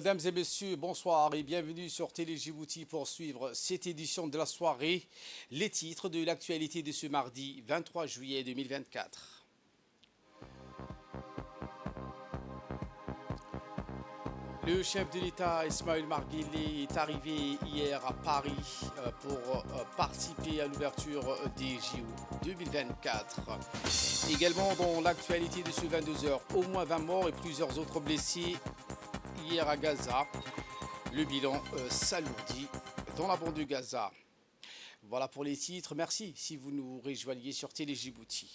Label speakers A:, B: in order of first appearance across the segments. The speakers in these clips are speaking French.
A: Mesdames et messieurs, bonsoir et bienvenue sur Télé Djibouti pour suivre cette édition de la soirée. Les titres de l'actualité de ce mardi 23 juillet 2024. Le chef de l'État, Ismaël Marguerite, est arrivé hier à Paris pour participer à l'ouverture des JO 2024. Également dans l'actualité de ce 22 heures, au moins 20 morts et plusieurs autres blessés hier à Gaza. Le bilan s'alourdit dans la bande de Gaza. Voilà pour les titres. Merci si vous nous rejoignez sur Télé Djibouti.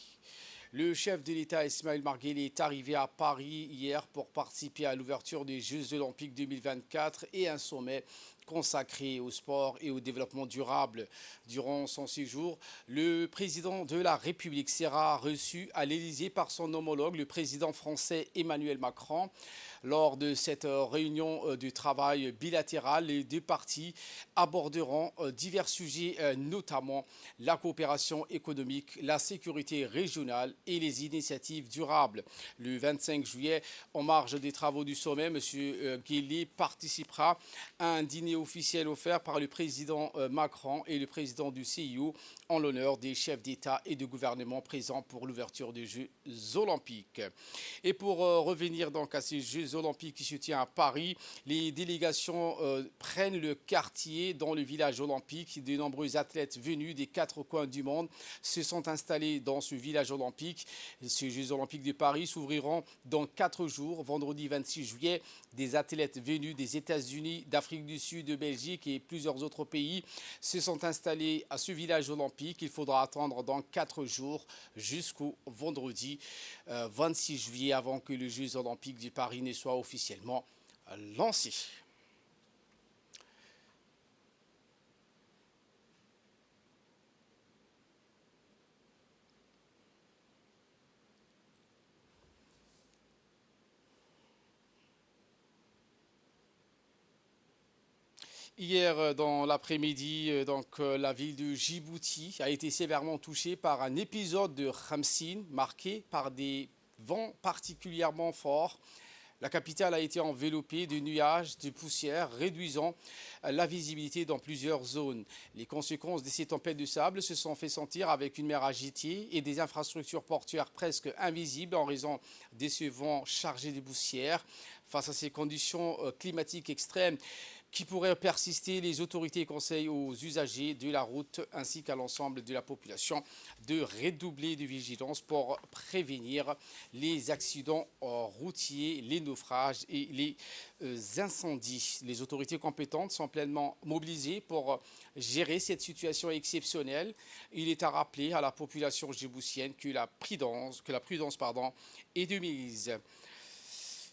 A: Le chef de l'État, Ismaël Marguerite, est arrivé à Paris hier pour participer à l'ouverture des Jeux Olympiques 2024 et un sommet consacré au sport et au développement durable. Durant son séjour, le président de la République sera reçu à l'Élysée par son homologue, le président français Emmanuel Macron. Lors de cette réunion de travail bilatérale, les deux parties aborderont divers sujets, notamment la coopération économique, la sécurité régionale et les initiatives durables. Le 25 juillet, en marge des travaux du sommet, M. Guélé participera à un dîner officiel offert par le président Macron et le président du CIO en l'honneur des chefs d'État et de gouvernement présents pour l'ouverture des Jeux olympiques. Et pour revenir donc à ces Jeux olympiques qui se tiennent à Paris, les délégations prennent le quartier dans le village olympique. De nombreux athlètes venus des quatre coins du monde se sont installés dans ce village olympique. Ces Jeux olympiques de Paris s'ouvriront dans 4 jours, vendredi 26 juillet. Des athlètes venus des États-Unis, d'Afrique du Sud, de Belgique et plusieurs autres pays se sont installés à ce village olympique. Il faudra attendre dans 4 jours jusqu'au vendredi 26 juillet avant que les Jeux olympiques de Paris ne soient officiellement lancés. Hier, dans l'après-midi, la ville de Djibouti a été sévèrement touchée par un épisode de Khamsin marqué par des vents particulièrement forts. La capitale a été enveloppée de nuages de poussière, réduisant la visibilité dans plusieurs zones. Les conséquences de ces tempêtes de sable se sont fait sentir avec une mer agitée et des infrastructures portuaires presque invisibles en raison de ce vent chargé de poussière. Face à ces conditions climatiques extrêmes, qui pourrait persister, les autorités conseillent aux usagers de la route ainsi qu'à l'ensemble de la population de redoubler de vigilance pour prévenir les accidents routiers, les naufrages et les incendies. Les autorités compétentes sont pleinement mobilisées pour gérer cette situation exceptionnelle. Il est à rappeler à la population djiboutienne que la prudence est de mise.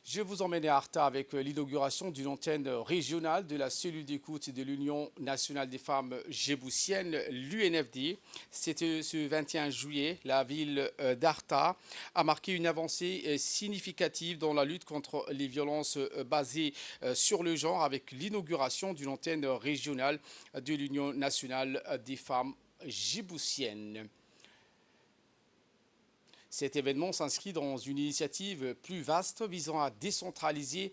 A: Je vous emmène à Arta avec l'inauguration d'une antenne régionale de la cellule d'écoute de l'Union nationale des femmes djiboutiennes, l'UNFD. C'était ce 21 juillet. La ville d'Arta a marqué une avancée significative dans la lutte contre les violences basées sur le genre avec l'inauguration d'une antenne régionale de l'Union nationale des femmes djiboutiennes. Cet événement s'inscrit dans une initiative plus vaste visant à décentraliser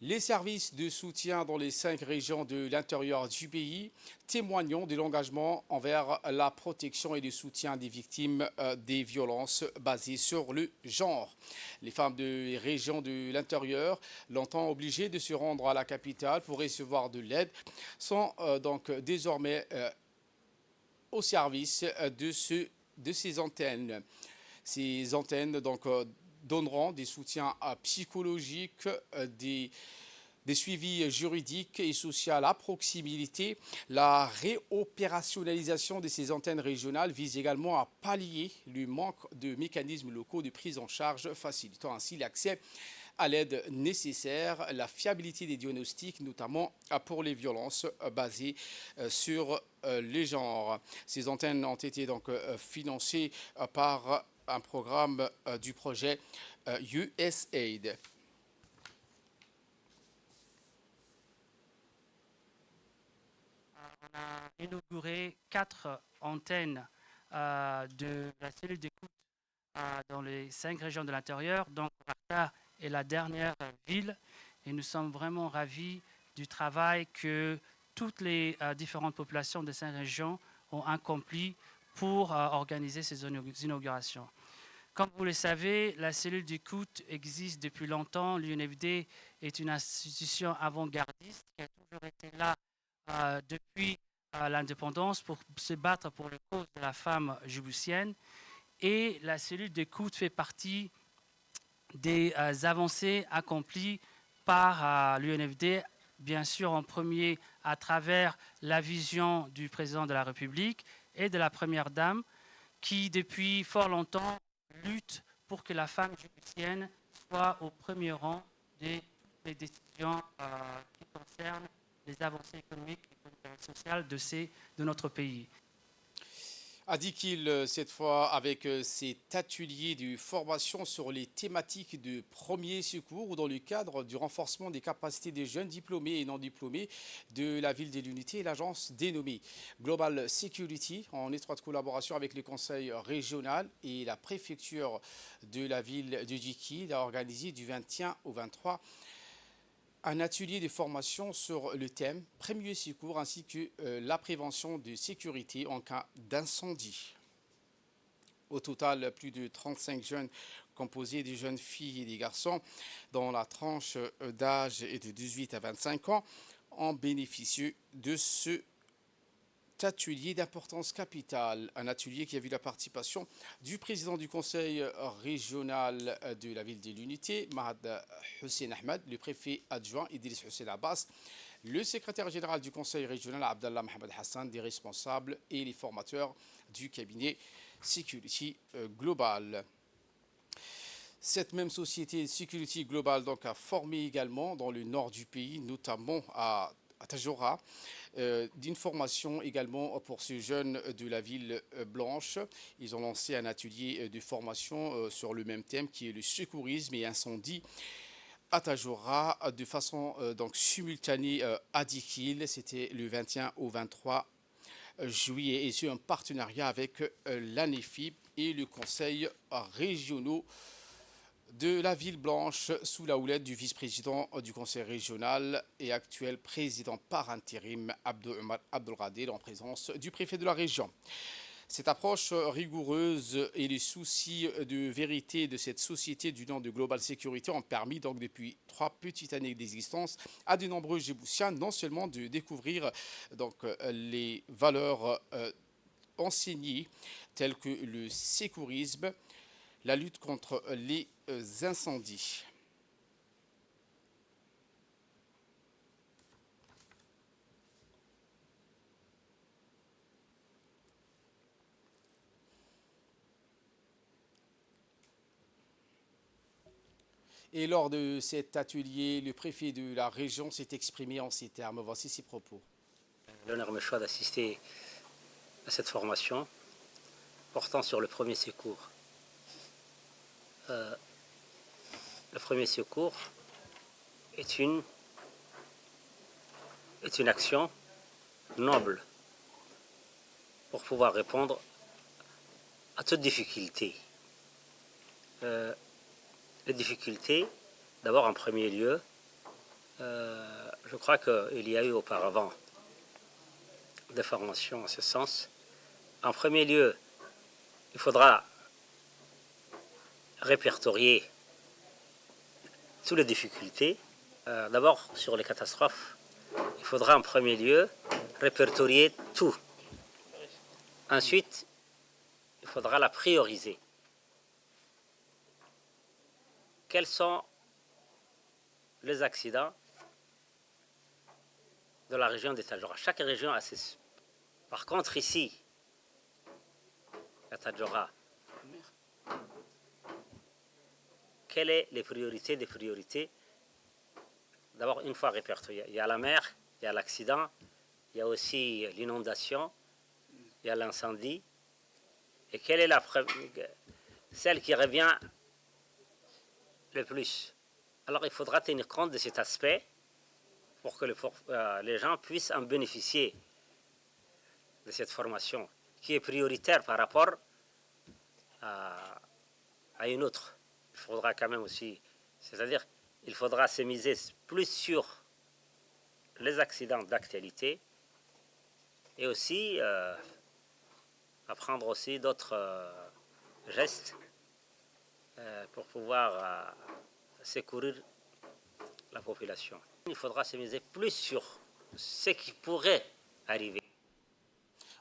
A: les services de soutien dans les 5 régions de l'intérieur du pays, témoignant de l'engagement envers la protection et le soutien des victimes des violences basées sur le genre. Les femmes des régions de l'intérieur, longtemps obligées de se rendre à la capitale pour recevoir de l'aide, sont donc désormais au service de ces antennes. Ces antennes donneront des soutiens psychologiques, des suivis juridiques et sociaux à proximité. La réopérationnalisation de ces antennes régionales vise également à pallier le manque de mécanismes locaux de prise en charge, facilitant ainsi l'accès à l'aide nécessaire, la fiabilité des diagnostics, notamment pour les violences basées sur les genres. Ces antennes ont été financées par un programme du projet USAID.
B: On a inauguré 4 antennes de la cellule d'écoute dans les 5 régions de l'intérieur. Donc, Arta est la dernière ville et nous sommes vraiment ravis du travail que toutes les différentes populations de cette région ont accompli pour organiser ces inaugurations. Comme vous le savez, la cellule d'écoute existe depuis longtemps. L'UNFD est une institution avant-gardiste qui a toujours été là depuis l'indépendance pour se battre pour les causes de la femme djiboutienne. Et la cellule d'écoute fait partie des avancées accomplies par l'UNFD, bien sûr en premier à travers la vision du président de la République et de la Première Dame, qui depuis fort longtemps luttent pour que la femme djiboutienne soit au premier rang des décisions qui concernent les avancées économiques et sociales de notre pays.
A: A dit qu'il, cette fois, avec cet atelier de formation sur les thématiques de premier secours dans le cadre du renforcement des capacités des jeunes diplômés et non diplômés de la ville de l'Unité et l'agence dénommée Global Security, en étroite collaboration avec le conseil régional et la préfecture de la ville de Djiki, a organisé du 21 au 23 un atelier de formation sur le thème premier secours ainsi que la prévention de sécurité en cas d'incendie. Au total, plus de 35 jeunes composés de jeunes filles et des garçons dans la tranche d'âge de 18 à 25 ans ont bénéficié de ce atelier d'importance capitale, un atelier qui a vu la participation du président du conseil régional de la ville de l'Unité, Mahad Hussein Ahmed, le préfet adjoint Idriss Hussein Abbas, le secrétaire général du conseil régional Abdallah Mohamed Hassan, des responsables et les formateurs du cabinet Security Global. Cette même société Security Global donc, a formé également dans le nord du pays, notamment à Tajora, d'une formation également pour ces jeunes de la ville blanche. Ils ont lancé un atelier de formation sur le même thème qui est le secourisme et incendie à Tajora de façon donc simultanée à Dikil. C'était le 21 au 23 juillet et c'est un partenariat avec l'ANEFIP et le conseil régional de la ville blanche sous la houlette du vice-président du conseil régional et actuel président par intérim Abdou Omar Abdelgadir en présence du préfet de la région. Cette approche rigoureuse et les soucis de vérité de cette société du nom de Global Security ont permis donc depuis 3 petites années d'existence à de nombreux Djiboutiens non seulement de découvrir donc les valeurs enseignées telles que le sécurisme, la lutte contre les incendies. Et lors de cet atelier, le préfet de la région s'est exprimé en ces termes. Voici ses propos.
C: L'honneur me choisit d'assister à cette formation portant sur le premier secours. Le premier secours est une action noble pour pouvoir répondre à toute difficulté. Les difficultés, d'abord en premier lieu, je crois qu'il y a eu auparavant des formations en ce sens. En premier lieu, il faudra répertorier toutes les difficultés. D'abord, sur les catastrophes, il faudra en premier lieu répertorier tout. Ensuite, il faudra la prioriser. Quels sont les accidents de la région de Tadjoura? Chaque région a ses... Par contre, ici, à Tadjoura, quelles sont les priorités des priorités? D'abord, une fois répertorié, il y a la mer, il y a l'accident, il y a aussi l'inondation, il y a l'incendie. Et quelle est celle qui revient le plus? Alors, il faudra tenir compte de cet aspect pour que les gens puissent en bénéficier de cette formation qui est prioritaire par rapport à une autre. Il faudra quand même aussi, c'est-à-dire il faudra se miser plus sur les accidents d'actualité et aussi apprendre aussi d'autres gestes pour pouvoir secourir la population. Il faudra se miser plus sur ce qui pourrait arriver.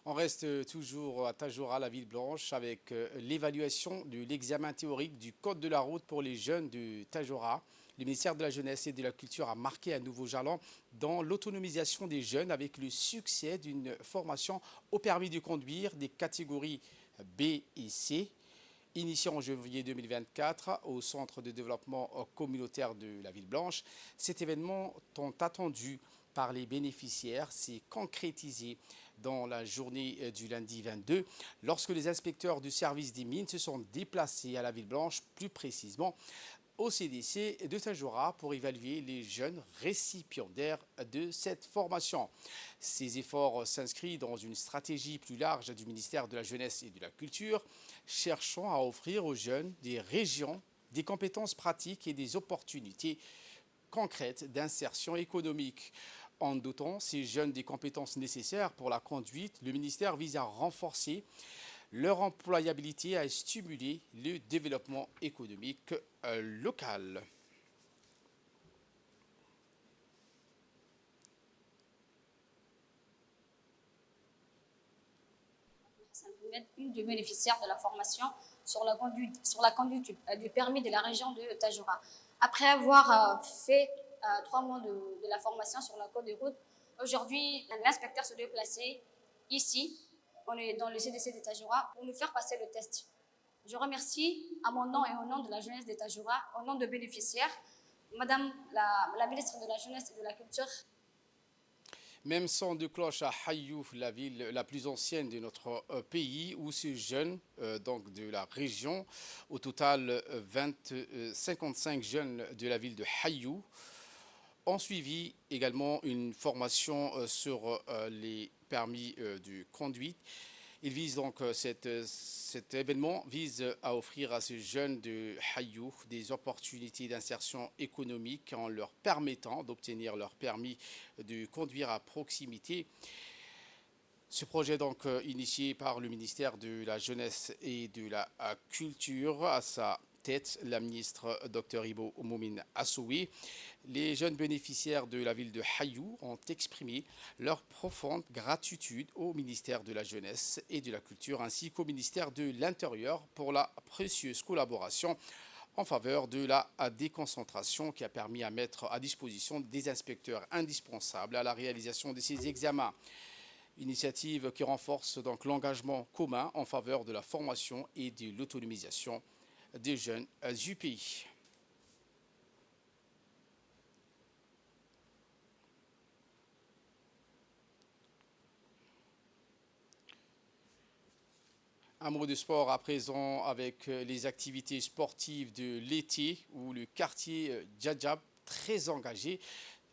A: On reste toujours à Tajoura, la ville blanche, avec l'évaluation de l'examen théorique du code de la route pour les jeunes de Tajoura. Le ministère de la Jeunesse et de la Culture a marqué un nouveau jalon dans l'autonomisation des jeunes avec le succès d'une formation au permis de conduire des catégories B et C. Initié en janvier 2024 au Centre de développement communautaire de la Ville Blanche, cet événement tant attendu par les bénéficiaires s'est concrétisé dans la journée du lundi 22 lorsque les inspecteurs du service des mines se sont déplacés à la Ville Blanche, plus précisément au CDC de Tajoura pour évaluer les jeunes récipiendaires de cette formation. Ces efforts s'inscrivent dans une stratégie plus large du ministère de la Jeunesse et de la Culture, cherchant à offrir aux jeunes des régions, des compétences pratiques et des opportunités concrètes d'insertion économique. En dotant ces jeunes des compétences nécessaires pour la conduite, le ministère vise à renforcer leur employabilité et à stimuler le développement économique local.
D: Une des bénéficiaires de la formation sur la conduite du permis de la région de Tajoura. Après avoir fait 3 mois de la formation sur la code de route, aujourd'hui, l'inspecteur se déplaçait ici, on est dans le CDC de Tajoura, pour nous faire passer le test. Je remercie à mon nom et au nom de la jeunesse de Tajoura, au nom de bénéficiaires, Madame la ministre de la Jeunesse et de la Culture.
A: Même son de cloche à Hayou, la ville la plus ancienne de notre pays, où ces jeunes donc de la région, au total 55 jeunes de la ville de Hayou, ont suivi également une formation sur les permis de conduite. Il vise donc cet événement vise à offrir à ces jeunes de Hayou des opportunités d'insertion économique en leur permettant d'obtenir leur permis de conduire à proximité. Ce projet donc initié par le ministère de la Jeunesse et de la Culture à sa tête la ministre Dr Ibo Moumine Assoui. Les jeunes bénéficiaires de la ville de Hayou ont exprimé leur profonde gratitude au ministère de la Jeunesse et de la Culture ainsi qu'au ministère de l'Intérieur pour la précieuse collaboration en faveur de la déconcentration qui a permis à mettre à disposition des inspecteurs indispensables à la réalisation de ces examens. Initiative qui renforce donc l'engagement commun en faveur de la formation et de l'autonomisation des jeunes du pays. Un mot de sport à présent avec les activités sportives de l'été où le quartier Djadjab très engagé.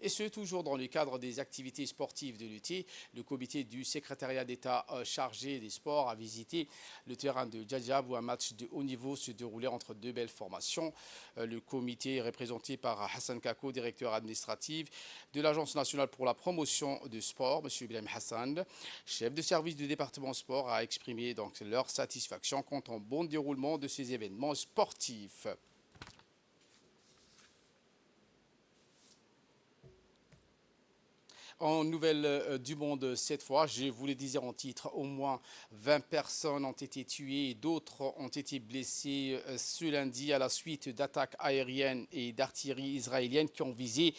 A: Et ce, toujours dans le cadre des activités sportives de l'été. Le comité du secrétariat d'État chargé des sports a visité le terrain de Djadjab où un match de haut niveau se déroulait entre deux belles formations. Le comité est représenté par Hassan Kako, directeur administratif de l'Agence nationale pour la promotion du sport, M. Ibrahim Hassan, chef de service du département sport, a exprimé donc leur satisfaction quant au bon déroulement de ces événements sportifs. En nouvelle du monde cette fois, je vous le disais en titre, au moins 20 personnes ont été tuées et d'autres ont été blessées ce lundi à la suite d'attaques aériennes et d'artillerie israélienne qui ont visé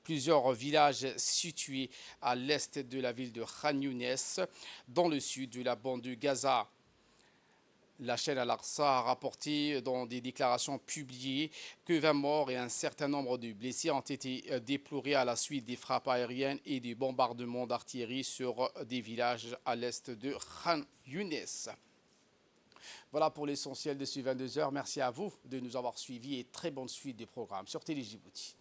A: plusieurs villages situés à l'est de la ville de Khan Younes, dans le sud de la bande de Gaza. La chaîne Al-Aqsa a rapporté dans des déclarations publiées que 20 morts et un certain nombre de blessés ont été déplorés à la suite des frappes aériennes et des bombardements d'artillerie sur des villages à l'est de Khan Younes. Voilà pour l'essentiel de ces 22 heures. Merci à vous de nous avoir suivis et très bonne suite des programmes sur Télé Djibouti.